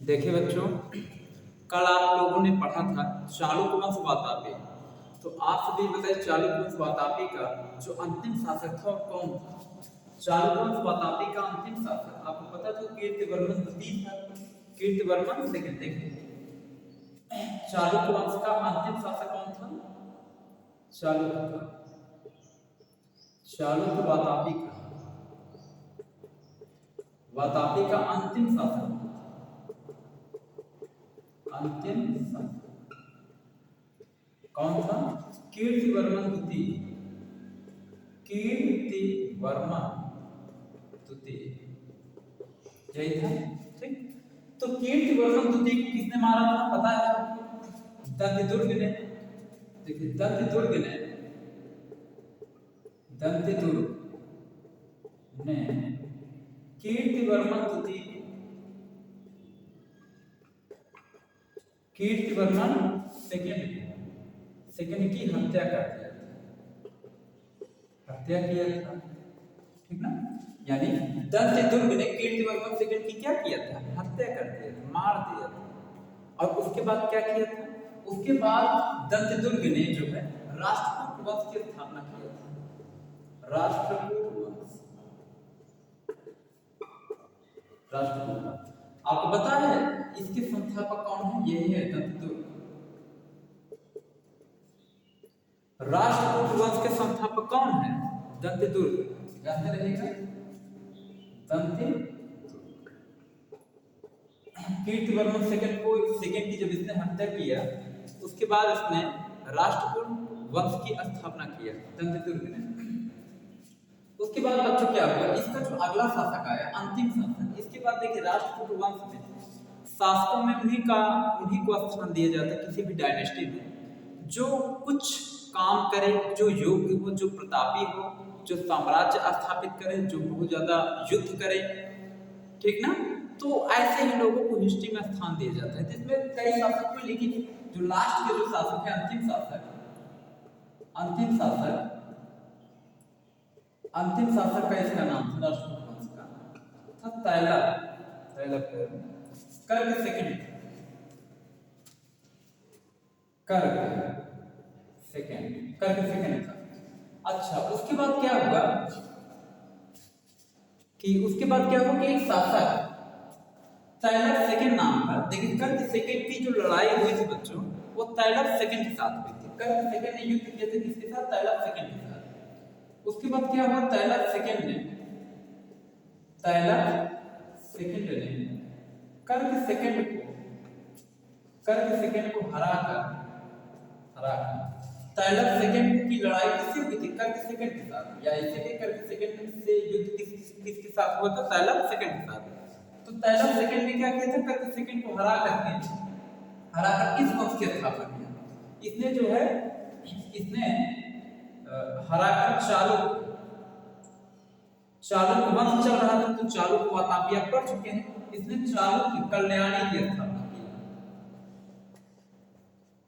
देखिए बच्चों, कल आप लोगों ने पढ़ा था चालुक्य वंश वातापी। तो आप सभी बताइए चालुक्य वंश वातापी का जो अंतिम शासक था वो कौन था? चालुक्य वंश वातापी का अंतिम शासक आपको पता था कीर्तिवर्मन द्वितीय था। कीर्तिवर्मन सेकंड। देखिए चालुक्य वंश का अंतिम शासक कौन था? चालुक्य का, चालुक्य वातापी का अंतिम शासक, अंतिम शासक कौन था? कीर्तिवर्मन द्वितीय। कीर्तिवर्मन द्वितीय यही था। ठीक, तो कीर्तिवर्मन द्वितीय को किसने मारा था पता है? दंतदुर्ग ने। देखिए दंतदुर्ग ने कीर्तिवर्मन द्वितीय, कीर्तिवर्मन सेकंड की हत्या कर दिया था, हत्या किया था। ठीक ना, यानी दंतदुर्ग ने कीर्तिवर्मन सेकंड की क्या किया था? हत्या कर दिया था, मार दिया था। और उसके बाद क्या किया था? उसके बाद दंतदुर्ग ने जो है राष्ट्रकूट वंश की स्थापना किया था। राष्ट्रकूट वंश, राष्ट्रकूट वंश आपको पता है इसके संस्थापक कौन है? यही है दंतदुर्ग। राष्ट्रकूट वंश के संस्थापक कौन है? दंतदुर्ग। याद रहेगा दंतदुर्ग। कीर्तिवर्मन सेकंड की जब इसने हत्या किया उसके बाद इसने राष्ट्रकूट वंश की स्थापना किया दंतदुर्ग ने। उसके बाद बच्चों क्या हुआ? इसका जो अगला शासक आया अंतिम शासक, इसके बाद देखिए राष्ट्रकूट वंश में शासकों में उन्हीं को स्थान दिया जाता है किसी भी डायनेस्टी में जो कुछ काम करे, जो योग्य हो, जो प्रतापी हो, जो साम्राज्य स्थापित करे, जो बहुत ज्यादा युद्ध करे। ठीक ना, तो ऐसे ही लोगों को हिस्ट्री में स्थान दिया जाता है जिसमें कई शासक हुए, लेकिन जो लास्ट के जो शासक है अंतिम शासक का इसका नाम था राष्ट्रकूट वंश का था तैलप कर्क सेकंड था। अच्छा, उसके बाद क्या हुआ कि एक शासक तैलप सेकंड नाम का, लेकिन कर्क सेकंड की जो लड़ाई हुई थी बच्चों वो तैलप सेकंड के साथ हुई थी। कर्क सेकंड ने युद्ध किया था किसके साथ? तैलप सेकंड के साथ। उसके बाद क्या हुआ? तैलप सेकंड ने कर्क सेकंड को हरा कर तैलप सेकंड की लड़ाई किससे हुई थी? कर्क सेकंड के साथ। या इसीलिए कर्क सेकंड से युद्ध किसके साथ हुआ था? तैलप सेकंड के साथ। तो तैलप सेकंड ने क्या किया था? कर्क सेकंड को हरा कर किस वंश की स्थापना किया? इसने जो है हरा कर चालुक्य वंश चल रहा था, तो चालुक्य वातापी आप पढ़ चुके हैं। इसने चालुक्य कल्याणी की स्थापना की।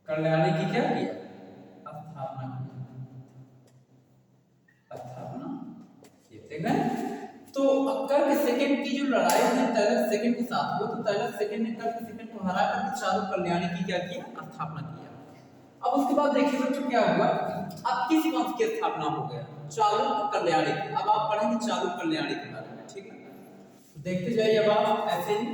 कल्याणी की क्या किया? स्थापना की। ठीक है, तो कर्क सेकंड की जो लड़ाई हुई तैलप सेकंड के साथ हुई, तो तैलप सेकंड ने कर्क सेकंड को हरा कर चालुक्य कल्याणी की क्या किया? स्थापना किया। अब उसके बाद देखिए बच्चों क्या हुआ? अब किस वंश की स्थापना हो गया? चालुक्य कल्याणी की। अब आप पढ़ेंगे चालुक्य कल्याणी के बारे में। ठीक है, देखते जाइए अब आप ऐसे ही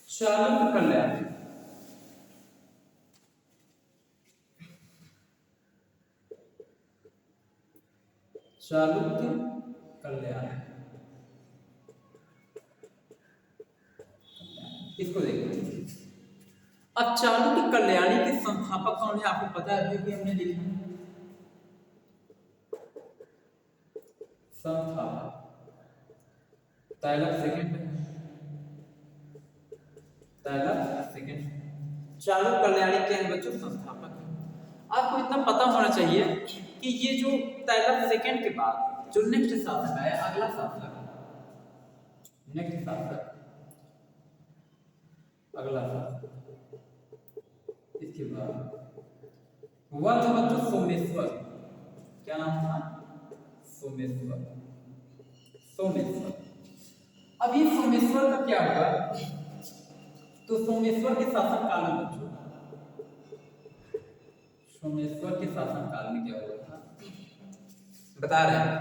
चालुक्य कल्याणी, चालुक्य कल्याणी, इसको देखिए। अब चालुक्य कल्याणी के संस्थापक कौन है आपको पता है कि हमने लिखा संस्थापक तैलप सेकंड। चालुक्य कल्याणी क्या है बच्चों? संस्थापक है। आपको इतना पता होना चाहिए कि ये जो तैलप सेकंड के बाद जो नेक्स्ट शासक आया, अगला शासक इसके बाद हुआ था बच्चों सोमेश्वर। क्या क्या नाम था? सोमेश्वर। सोमेश्वर। अब ये सोमेश्वर का क्या हुआ? तो सोमेश्वर के शासन काल में बच्चों, सोमेश्वर के शासन काल में क्या हुआ था बता रहे हैं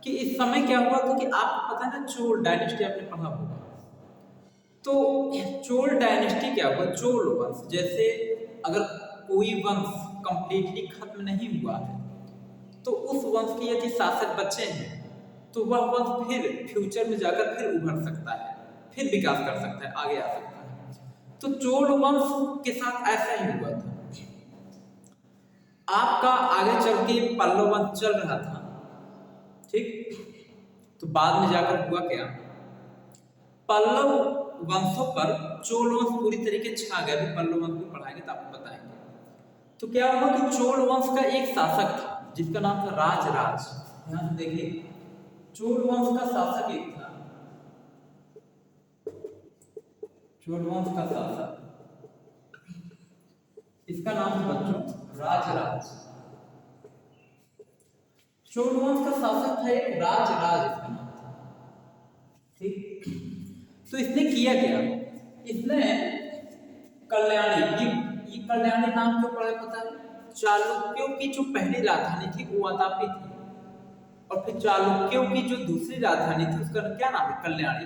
कि इस समय क्या हुआ था कि आपको पता है ना, चोल डायनेस्टी आपने पढ़ा होगा। तो चोल डायनेस्टी क्या हुआ? चोल वंश, जैसे अगर कोई वंश कंप्लीटली खत्म नहीं हुआ है तो उस वंश के यदि शासक बचे हैं तो वह वंश फिर फ्यूचर में जाकर फिर उभर सकता है, फिर विकास कर सकता है, आगे आ सकता है। तो चोल वंश के साथ ऐसा ही हुआ था। आपका आगे चल के पल्लव वंश चल रहा था, ठीक? तो बाद में जाकर हुआ क्या? पल्लव वंशों पर चोल वंश पूरी तरीके छा गया। भी पल्लव वंश को पढ़ाएंगे तो आपको बताएंगे। तो क्या हुआ कि चोल वंश का एक शासक था जिसका नाम था राजराज। ध्यान से देखिए, चोल वंश का शासक एक था, चोल वंश का शासक, इसका नाम था बच्चों राजराज। चोल वंश का शासक था एक राजराज, इसका नाम था, ठीक? तो इसने किया क्या? इसने कल्याणी, ये कल्याणी नाम क्यों पड़ा पता है? चालुक्यों की जो पहली राजधानी थी वो वातापी थी, और फिर चालुक्यों की जो दूसरी राजधानी थी उसका क्या नाम है? कल्याणी।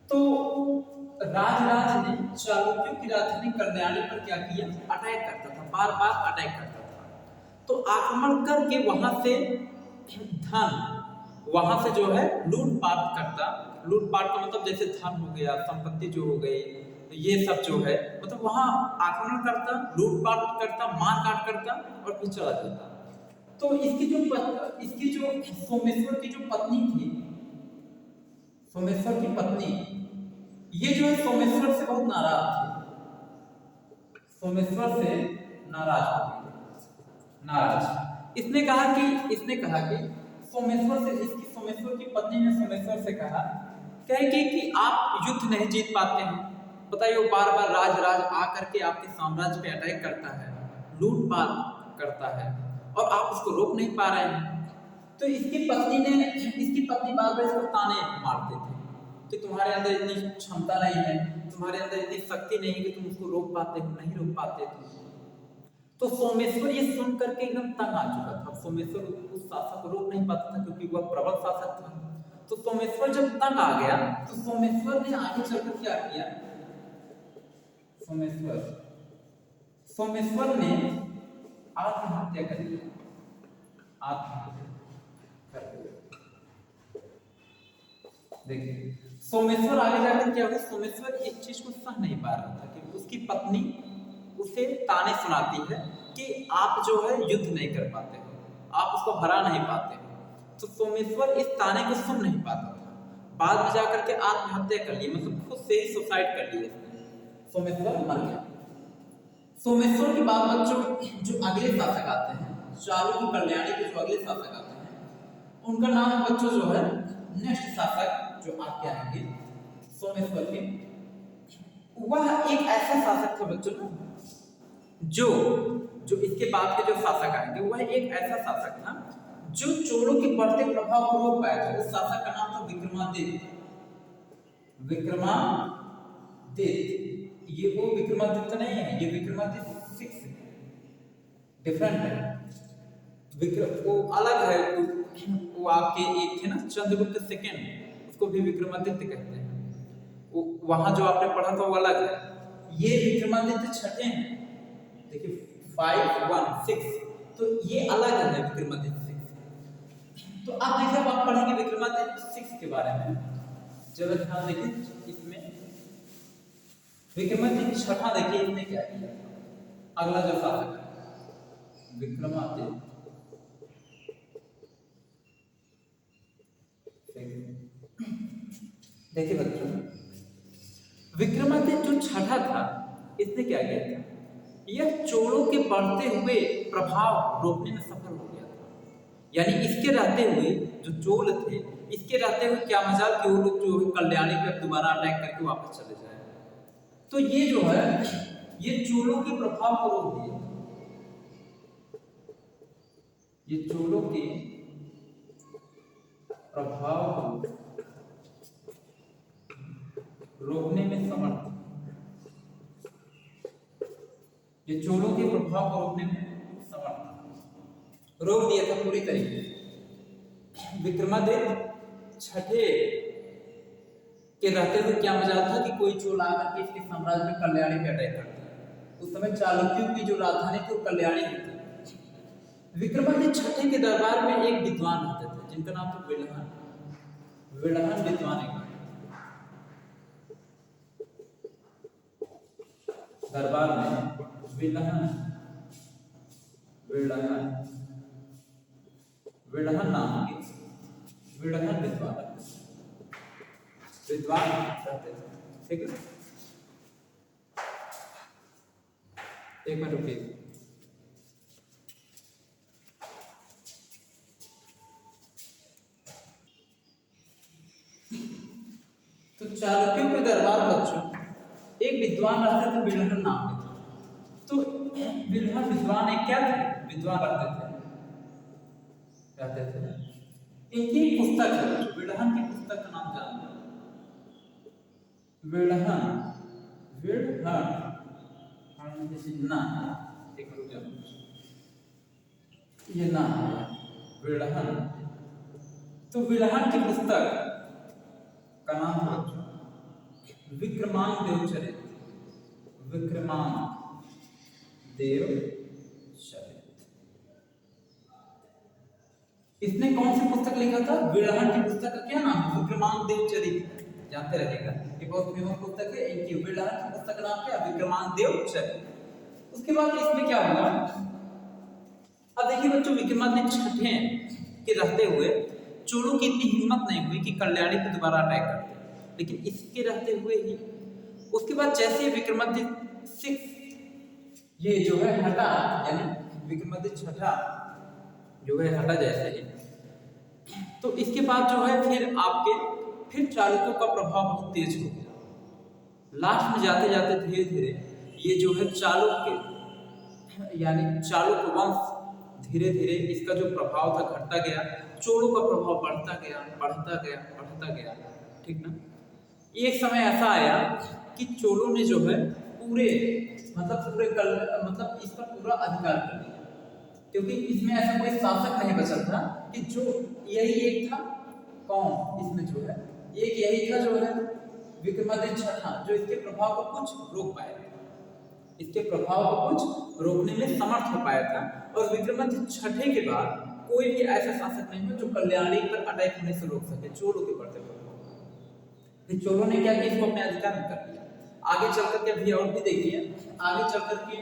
तो राजराज ने चालुक्यों की राजधानी कल्याणी पर क्या किया? अटैक करता था, बार बार अटैक करता था। तो आक्रमण करके वहां से धन, वहां से जो है लूटपाट करता। लूटपाट का मतलब जैसे धन हो गया, संपत्ति जो हो गई, तो ये सब जो है मतलब वहां आक्रमण करता, लूटपाट करता, मारकाट करता और फिर चला जाता। तो इसकी जो सोमेश्वर की जो पत्नी थी, सोमेश्वर की पत्नी, ये जो है सोमेश्वर से बहुत नाराज थी, सोमेश्वर से नाराज हो गई, नाराज। इसने कहा कि सोमेश्वर से, इसकी सोमेश्वर की पत्नी ने सोमेश्वर से कहा कि आप युद्ध नहीं जीत पाते हैं। बताइए, वो बार बार राजराज आकर के आपके साम्राज्य पे अटैक करता है, लूटपाट करता है, और आप उसको रोक नहीं पा रहे हैं। तो इसकी पत्नी बार बार इसको ताने मारते थे कि तुम्हारे अंदर इतनी क्षमता नहीं है, तुम्हारे अंदर इतनी शक्ति नहीं है कि तुम उसको रोक पाते हो, नहीं रोक पाते थे। तो सोमेश्वर ये सुन करके एकदम तंग आ चुका था। सोमेश्वर उस शासक को रोक नहीं पाता था क्योंकि वह प्रबल शासक था। तो सोमेश्वर जब तंग आ गया तो सोमेश्वर ने आगे चलकर क्या किया? सोमेश्वर ने आत्महत्या कर ली, आत्महत्या कर ली। देखिए, सोमेश्वर आगे जाकर क्या हुआ? सोमेश्वर एक चीज को सह नहीं पा रहा था कि उसकी पत्नी उसे ताने सुनाती है कि आप जो है युद्ध नहीं कर पाते हो, आप उसको हरा नहीं पाते हो। तो सोमेश्वर इस ताने को सुन नहीं पाता था। बाद में जाकर के आत्महत्या कर ली, मतलब खुद से ही सुसाइड कर लिया, सोमेश्वर मर गया। सोमेश्वर के बाद बच्चों जो अगले शासक आते हैं, चालुक्य कल्याणी के जो अगले शासक आते हैं, उनका नाम बच्चों जो है, नेक्स्ट शासक जो आगे आएंगे सोमेश्वर के, वह एक ऐसा शासक था बच्चों जो इसके बाद के जो शासक आएंगे, वह एक ऐसा शासक था जो चोलों के बढ़ते प्रभाव को रोक पाया था। उस शासक का नाम था विक्रमादित्य। विक्रमादित्य, ये वो विक्रमादित्य नहीं है, ये विक्रमादित्य 6 डिफरेंट है। विक्रम वो अलग है, वो आपके एक थे ना चंद्रगुप्त सेकंड, उसको भी विक्रमादित्य कहते हैं। वो वहां जो आपने पढ़ा था वो अलग है। ये विक्रमादित्य छठे हैं, देखिए 5, 1, 6, तो ये अलग है विक्रमादित्य 6। तो आप देखिए, आप पढ़ेंगे विक्रमादित्य 6 के बारे में, जरा ध्यान देखिए। इसमें विक्रमादित्य छठा, देखिए इसने क्या किया। अगला जो शासक है विक्रमादित्य, देखिए बच्चों, विक्रमादित्य जो छठा था, इसने क्या किया था? यह चोलों के बढ़ते हुए प्रभाव रोकने में सफल हो गया था। यानी इसके रहते हुए जो चोल थे, इसके रहते हुए क्या मजाल कि वो लोग जो कल्याणी पे दोबारा अटैक करके वापस चले जाए। तो ये जो है, ये चोलों के प्रभाव को रोक दिया। ये चोलों के प्रभाव को रोकने में समर्थ, ये चोलों के प्रभाव को रोकने में समर्थ, रोक दिया था पूरी तरीके से। विक्रमादित्य छठे के रहते हुए क्या मजाल था कि कोई चोल आकर के इसके साम्राज्य में कल्याणी पे अटैक करता है। उस समय चालुक्यों की जो राजधानी थी वो कल्याणी थी। विक्रमादित्य छठे के दरबार में एक विद्वान रहते थे जिनका नाम था विल्हन। विल्हन विद्वान एक दरबार में विल्हन नाम के विल्हन विद्वान रहते थे। ठीक है, एक मिनट रुकिए। तो चालुक्यों के दरबार बच्चों एक विद्वान रहते थे विल्हन नाम के। तो विल्हन विद्वान एक क्या थे, विद्वान रहते थे। इनकी पुस्तक है, विल्हन की पुस्तक का नाम जानते हैं, विल्हन ये नाम है विल्हन। तो विल्हन की पुस्तक का नाम था विक्रमांक देवचरित। विक्रमांक देवचरित। इसने कौन सी पुस्तक लिखा था? विल्हन की पुस्तक का क्या नाम है? विक्रमांक देवचरित। जानते रहिएगा, ये बहुत फेमस पुस्तक है इनकी। विल्हन की पुस्तक का नाम क्या? विक्रमांक देवचरित। उसके बाद इसमें क्या हुआ, अब देखिए बच्चों, विक्रमादित्य छठे के रहते हुए चोलों की इतनी हिम्मत नहीं हुई कि कल्याणी को दोबारा अटैक करते, लेकिन इसके रहते हुए ही उसके बाद जैसे विक्रमादित्य सिक्स ये जो है हटा, यानी विक्रमादित्य छठा जो है हटा जैसे ही, तो इसके बाद जो है फिर चालुक्यों का प्रभाव बहुत तेज हो गया। लास्ट में जाते जाते धीरे धीरे ये जो है चालुक्य यानी चालुक्य वंश धीरे धीरे इसका जो प्रभाव था घटता गया, चोलों का प्रभाव बढ़ता गया। ठीक ना। एक समय ऐसा आया कि चोलों ने जो है पूरे इस पर पूरा अधिकार कर लिया, क्योंकि इसमें ऐसा कोई शासक नहीं बचा था कि जो यही एक था कौन इसमें जो है एक यही था जो है विक्रमादित्य छठा, जो इसके प्रभाव को कुछ रोक पाया था, इसके प्रभाव को कुछ रोकने में समर्थ हो पाया था। और विक्रमादित्य छठे के बाद कोई भी ऐसा शासक नहीं हुआ जो कल्याणी पर अटैक होने से रोक सके चोलों के बढ़ते प्रभाव। चोलों ने क्या किया, इसको अपने अधिकार में कर लिया। आगे चलकर के भी और भी देखिए, आगे चलकर के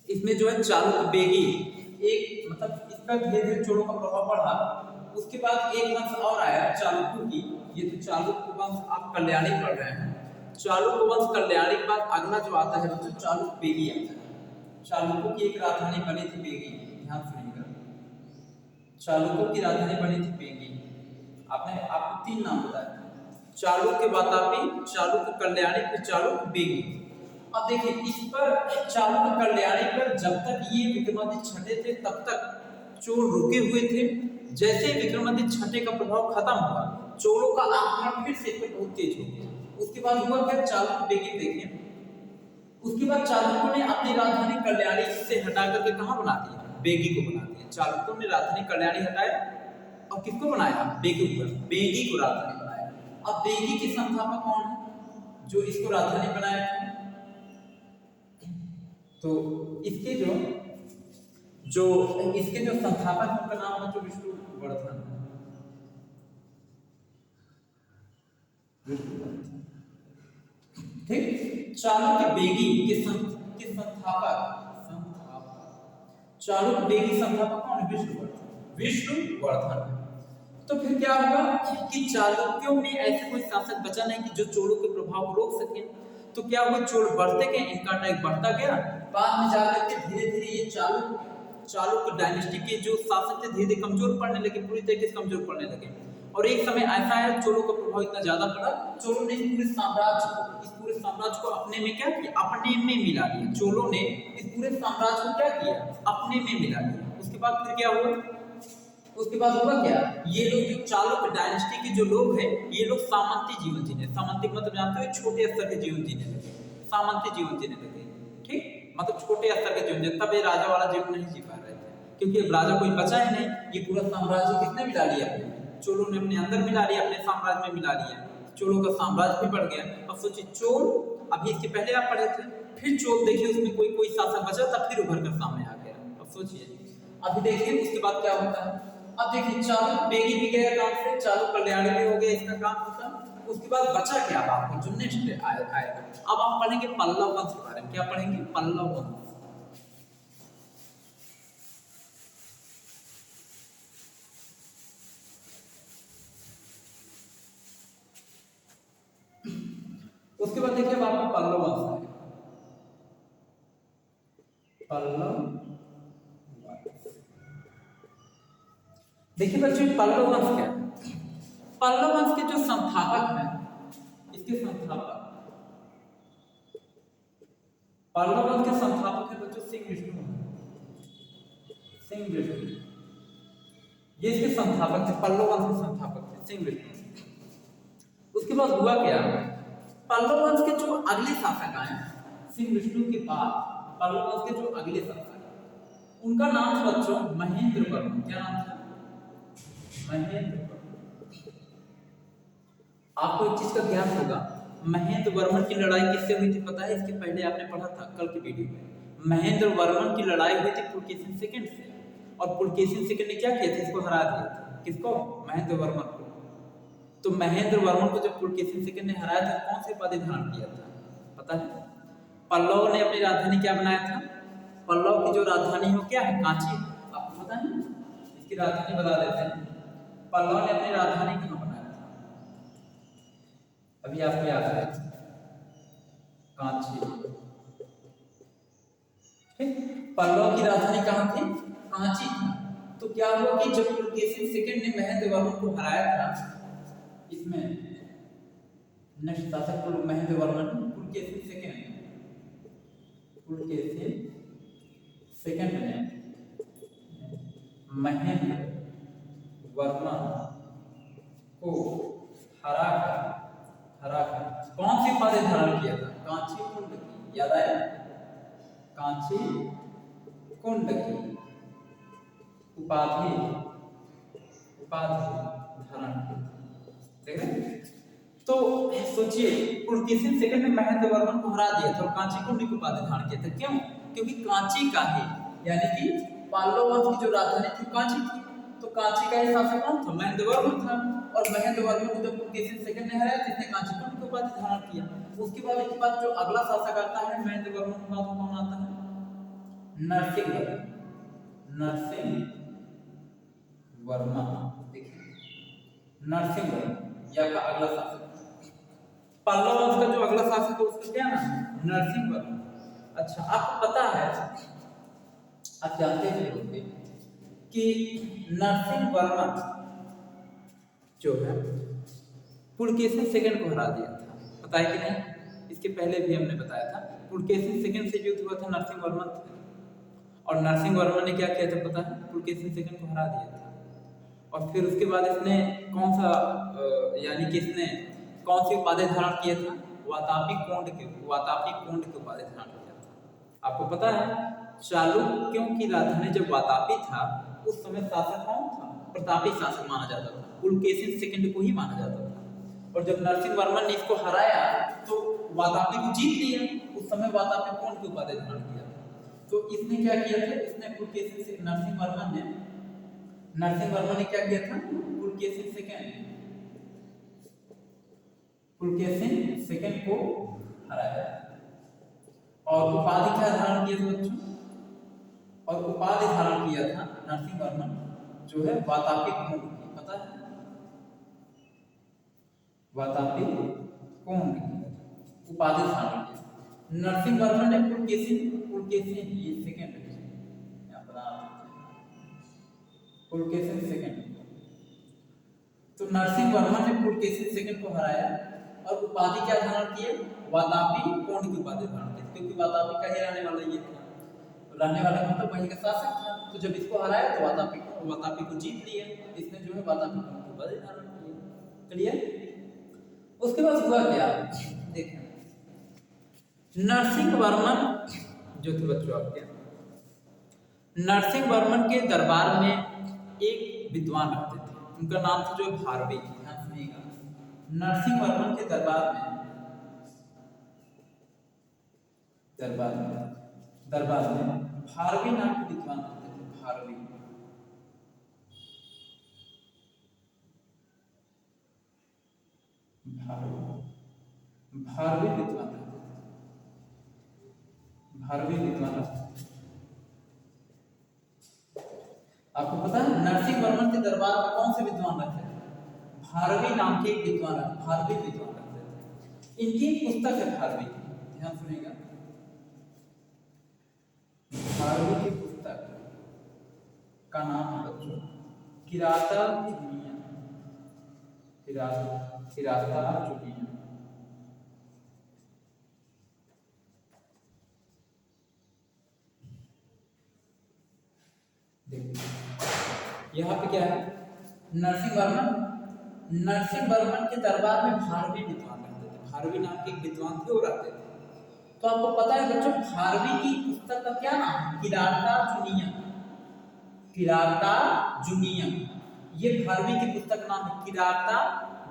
इसमें जो है चालुक्य बेगी एक इस पर धीरे धीरे चोलों का प्रभाव बढ़ा। उसके बाद एक वंश और आया चालुक्यों की, ये तो चालुक्य वंश आप कल्याणी पढ़ रहे हैं। चालुक्य वंश कल्याणी के बाद अगला जो आता है तो चालुक्य बेगी आता है। चालुक्यों की एक राजधानी बनी थी बेगी, ध्यान सुनिएगा। चालुक्यों की राजधानी बनी थी बेगी। आपको तीन नाम बताया, चालुक्य वातापी, चालुक्य कल्याणी, फिर चालुक्य बेगी। अब देखिए इस पर चालुक्य कल्याणी पर जब तक ये विक्रमादित्य छठे थे तब तक चोल रुके हुए थे। जैसे विक्रमादित्य छठे का प्रभाव खत्म हुआ, चोलों का आक्रमण फिर से बहुत तेज हो गया। उसके बाद हुआ क्या, चालुक्य बेगी देखिए, उसके बाद चालुक्यों ने अपनी राजधानी कल्याणी से हटा करके कहां बना दिया, बेगी को बना दिया। चालुक्यों ने राजधानी कल्याणी हटाया और किसको बनाया, बेगी को राजधानी बनाया। अब बेगी के संस्थापक कौन है जो इसको राजधानी बनाया था? तो इसके जो संस्थापक है उनका नाम है जो विष्णुवर्धन। ठीक, चालुक्य बेगी के संस्थापक चालुक्य बेगी संस्थापक कौन है? विष्णुवर्धन। तो फिर क्या होगा कि चालुक्यों में ऐसे कोई शासक बचा नहीं कि जो चोलों के प्रभाव को रोक सके। तो क्या हुआ, चोल बढ़ते गए, इनका अटैक बढ़ता गया। बाद में जाकर के धीरे धीरे ये चालुक्य डायनेस्टी के जो शासक थे धीरे धीरे कमजोर पड़ने लगे, पूरी तरीके से कमजोर पड़ने लगे। और एक समय ऐसा है चोलों का प्रभाव इतना ज्यादा पड़ा, चोलों ने इस पूरे साम्राज्य को अपने में क्या किया, अपने में मिला लिया। चोलों ने इस पूरे साम्राज्य को क्या किया, अपने में मिला लिया। उसके बाद फिर क्या हुआ, उसके बाद हुआ क्या, ये लोग जो चालुक्य डायनेस्टी के जो लोग हैं, ये लोग सामंती जीवन जीने, सामंती मतलब जानते हो छोटे स्तर के जीवन जीने लगे, सामंती जीवन जीने लगे। ठीक, मतलब छोटे स्तर के जीवन, तब ये राजा वाला जीवन नहीं जी पा रहे थे, क्योंकि अब राजा कोई बचा ही नहीं। ये पूरा साम्राज्य किसने मिला लिया, चोलों ने अपने अंदर मिला लिया, अपने साम्राज्य में मिला लिया। चोलों का साम्राज्य भी बढ़ गया। अब सोचिए चोल, अभी इसके पहले आप पढ़े थे, फिर चोल देखिए उसमें कोई कोई शासक बचा था, फिर उभर कर सामने आ गया। अब सोचिए, अभी देखिए उसके बाद क्या होता है। अब देखिए चालू बेगी भी गया काम से, चालू कल्याणी भी हो गया, इसका काम होता। उसके बाद बचा क्या आपको जो नेक्स्ट आएगा। अब आप पढ़ेंगे पल्लव वंश के बारे में। क्या पढ़ेंगे, पल्लव वंश। उसके बाद देखिए आपको पल्लव वंश आएगा, पल्लव। देखिए बच्चों पल्लव वंश क्या है, पल्लव वंश के जो संस्थापक हैं, इसके संस्थापक, पल्लव वंश के संस्थापक है बच्चों सिंह विष्णु, सिंह विष्णु, ये इसके संस्थापक थे, पल्लव वंश के संस्थापक थे सिंह विष्णु। उसके बाद हुआ क्या, पल्लव वंश के जो अगले शासक आए सिंह विष्णु के बाद, पल्लव वंश के जो अगले शासक, उनका नाम था बच्चों महेंद्र वर्मन। क्या नाम था, महेंद्र वर्मन। आपको एक चीज का ज्ञान होगा, महेंद्र वर्मन की लड़ाई किससे हुई थी पता है, इसके पहले आपने पढ़ा था कल की वीडियो में। महेंद्र वर्मन की लड़ाई हुई थी पुलकेशिन सेकंड से, और पुलकेशिन सेकंड ने क्या किया था, इसको हरा दिया था। किसको, महेंद्र वर्मन को। तो महेंद्र वर्मन को जब पुलकेशिन सेकंड ने हराया था, कौन से उपाधि धारण किया था पता है, पल्लव ने अपनी राजधानी क्या बनाया था, पल्लव की जो राजधानी हो क्या है, कांची। आपको पता है, इसकी राजधानी बता देते हैं। पल्लव ने अपनी राजधानी कहाँ बनाया था, अभी आपको याद है, कांची। ठीक, पल्लव की राजधानी कहाँ थी, कांची थी। तो क्या हुआ कि जब पुलकेशिन सेकंड ने महेंद्र वर्मन को हराया था, इसमें नेक्स्ट शासक महेंद्र वर्मन, पुलकेशिन सेकंड ने महेंद्र वर्मन को हराकर कौन सी उपाधि धारण किया था, कांची कुंड की। याद आया, कांची कुंड की उपाधि धारण की। देख रहे, तो सोचिए पुलकेशिन सेकंड ने महेंद्र वर्मन को हरा दिया था और कांची कुंड की उपाधि धारण किया था। क्यों, क्योंकि कांची का ही, यानी कि पल्लव वंश की जो राजधानी थी कांची थी, तो कांची का ही शासक कौन था, महेंद्र वर्मन था। और महेंद्र वर्मन को जब पुलकेशिन सेकंड ने हराया, जिसने कांची कुंड की उपाधि धारण किया। उसके बाद जो अगला शासक आता है महेंद्र वर्मन के बाद कौन आता है, नरसिंह वर्मा। देखिए नरसिंह वर्मा या का अगला शासक, पल्लव वंश का जो अगला शासक है उसका क्या नाम है, नरसिंह वर्मा। अच्छा आपको पता है, आप जानते होंगे कि नरसिंह वर्मा जो है पुलकेशिन सेकंड को हरा दिया था, पता है कि नहीं, इसके पहले भी हमने बताया था। पुलकेशिन सेकंड से युद्ध हुआ था नरसिंह वर्मन, और नरसिंह वर्मन ने क्या किया था पता है, पुलकेशिन सेकंड को हरा दिया था। और फिर उसके बाद इसने कौन सा यानी कि इसने कौन सी उपाधि धारण किया था, वातापी कोंड की उपाधि धारण किया था। आपको पता है चालुक्यों की राजधानी जब वातापी था, उस समय शासक कौन था, प्रतापी शासक माना जाता था, पुलकेशिन सेकंड को ही माना जाता था। और जब नरसिंह वर्मन ने इसको हराया तो वातापी को जीत लिया, उस समय वातापी कोंड की उपाधि धारण किया था। तो इसने क्या किया था, इसने पुलकेशिन से नरसिंह वर्मन ने क्या किया था, पुलकेशिन सेकंड को हराया। और उपाधि क्या धारण किया था बच्चों, और उपाधि धारण किया था नरसिंह वर्मन जो है वातापी कोंड की, पता है, वातापी कोंड की उपाधि धारण किया। नरसिंह वर्मन ने पुलकेशिन ये सेकंड पुलकेशिन सेकंड तो नरसिंह वर्मन ने पुलकेशिन सेकंड को हराया और उपाधि क्या धारण किए, वातापी कोंड की उपाधि धारण की, क्योंकि वातापी का ही रहने वाला ये था, रहने वाला मतलब वहीं का शासक था। तो जब इसको हराया तो वातापी को जीत लिया, इसने जो है वातापी कोंड की उपाधि धारण की। क्लियर। उसके बाद हुआ क्या, देखें नरसिंह वर्मन जो थे बच्चों आपके, नरसिंह वर्मन के दरबार में एक विद्वान रहते थे, उनका नाम था जो भारवी। ध्यान सुनिएगा, नरसिंह वर्मन के दरबार में भारवी नाम के विद्वान रहते थे। भारवी विद्वान रहते थे। भारवी विद्वान रहते थे। आपको पता है नरसिंह वर्मन के दरबार में कौन से विद्वान रहते थे, भारवी नाम के एक विद्वान, भारवी विद्वान रहते थे। इनकी एक पुस्तक है भारवी, ध्यान सुनिएगा, भारवी की पुस्तक का नाम है बच्चों किराता जुनिया। यहाँ पे क्या है, नरसिंह वर्मन के दरबार में भारवी विद्वान रहते थे। भारवी नाम के एक विद्वान थे, वो रहते थे। तो आपको पता है बच्चों भारवी की पुस्तक का क्या नाम है, किराता जुनियम। ये भारवी की पुस्तक का नाम है किराता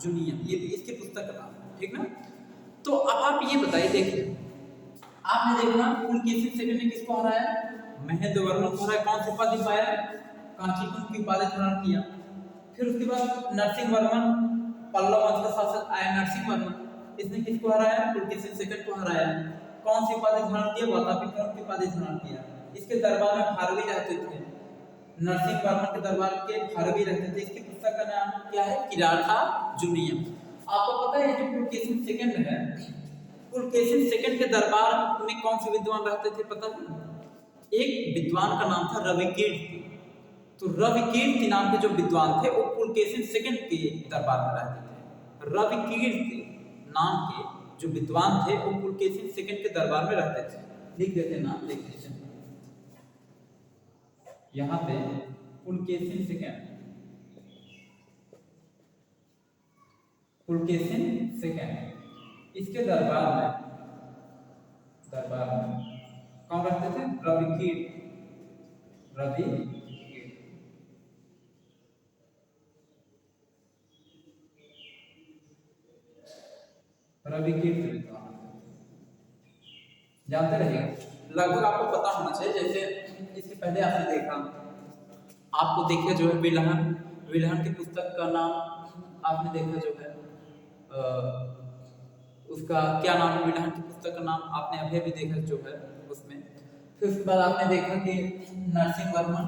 जुनियम, ये इसकी पुस्तक का नाम है, ठीक ना। तो अब आप ये बताइए, देखिए आपने देखा पुलकेशिन सेकंड ने किसको हराया, महेंद्र वर्मन को हराया, कौन सी उपाधि पाया, कांचीपुरम की उपाधि धारण किया। फिर उसके बाद नरसिंह वर्मन, पल्लव वंश का शासक आया नरसिंह वर्मन, इसने किसको हराया, पुलकेशिन सेकंड को हराया, कौन सी उपाधि धारण किया, वातापी कोंड की उपाधि धारण किया। इसके दरबार में भारवी रहते थे, नरसिंह वर्मन के दरबार के भारवी रहते थे। इसकी पुस्तक का नाम क्या है, किराता जुनियम। आपको पता है जो पुलकेशिन सेकंड है, पुलकेशिन सेकंड के दरबार में कौन से विद्वान रहते थे पता है, एक विद्वान का नाम था रविकीर्ति। तो रविकीर्ति नाम के जो विद्वान थे वो पुलकेशिन सेकंड के दरबार में रहते थे। रविकीर्ति नाम के जो विद्वान थे वो पुलकेशिन सेकंड के दरबार में रहते थे। लिख देते नाम, लिख दीजिए यहाँ पे पुलकेशिन सेकंड इसके दरबार में कौन रहते थे, रविकीर्ति विद्वान जानते रहिएगा, लगभग आपको पता होना चाहिए। जैसे इसके पहले आपने देखा, आपको देखिए जो है विलहन की पुस्तक का नाम आपने देखा जो है उसका क्या नाम है, विलहन की पुस्तक का नाम आपने अभी भी देखा जो है उसमें। फिर उसके बाद आपने देखा कि नरसिंह वर्मन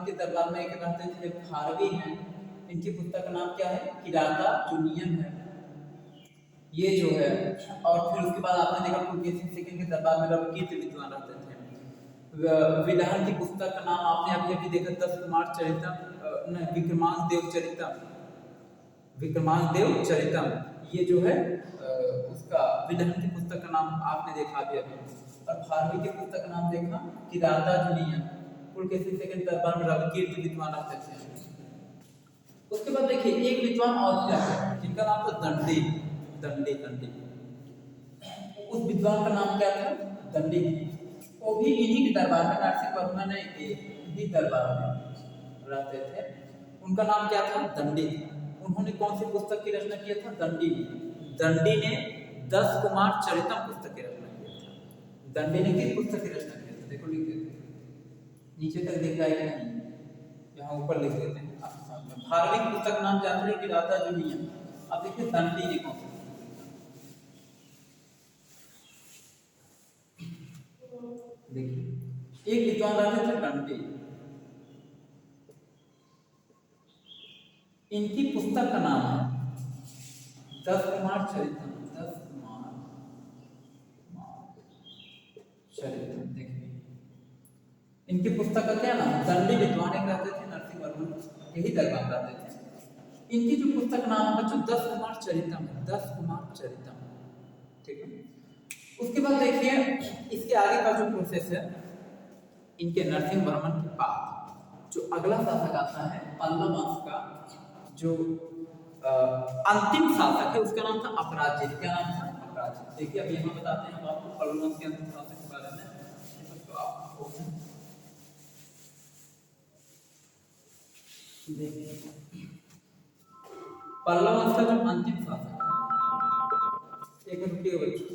के दरबार में एक रहते थे भारवी हैं, इनकी पुस्तक का नाम क्या है, किराता जुनियम है, ये जो है। और फिर उसके बाद आपने देखा पुलकेशिन सेकंड के दरबार में रविकीर्ति विद्वान रहते थे। विलहन की पुस्तक का नाम आपने अभी देखा 10 कुमार चरितम, विक्रमांक देव चरितम, ये जो है उसका विलहन की पुस्तक का नाम आपने देखा अभी। और भारवी की पुस्तक का नाम देखा किराता जुनियम। पुलकेशिन सेकंड के दरबार में रविकीर्ति विद्वान रहते थे। उसके बाद देखिए एक विद्वान और थे जिनका नाम था दंडी। उस विद्वान का नाम क्या था, दंडी। वो भी इन्हीं के दरबार में, नरसिंह वर्मन के ही दरबार में रहते थे। उनका नाम क्या था, दंडी। उन्होंने कौन सी पुस्तक की रचना किया था, दंडी ने 10 कुमार चरितम पुस्तक की रचना किया था। दंडी ने किस पुस्तक की रचना किया था, देखो लिख देते हैं, नीचे तक दिख रहा है कि नहीं, यहाँ ऊपर लिख देते हैं। भारवी की पुस्तक नाम जानते हैं किराता जुनियम। अब देखिए दंडी ने कौन सी, देखिए एक विद्वान रहते थे दंडी, इनकी पुस्तक का नाम है 10 कुमार चरितम। देखिए इनकी पुस्तक का क्या नाम है, दंडी विद्वान एक रहते थे, नरसिंह वर्मन यही दरबार रहते थे। इनकी जो पुस्तक नाम है बच्चों 10 कुमार चरितम है, 10 कुमार चरितम, ठीक है। उसके बाद देखिए इसके आगे का जो प्रोसेस है, इनके नरसिंह वर्मन के बाद जो अगला शासक आता है पल्लव वंश का, जो अंतिम शासक है उसका नाम था अपराजित। क्या नाम था? अपराजित। देखिए अब यहाँ बताते हैं हम आपको पल्लव वंश के अंतिम शासक के बारे में। तो आपको देखिए पल्लव वंश का जो अंतिम शासक है, एक रुपये बच्चों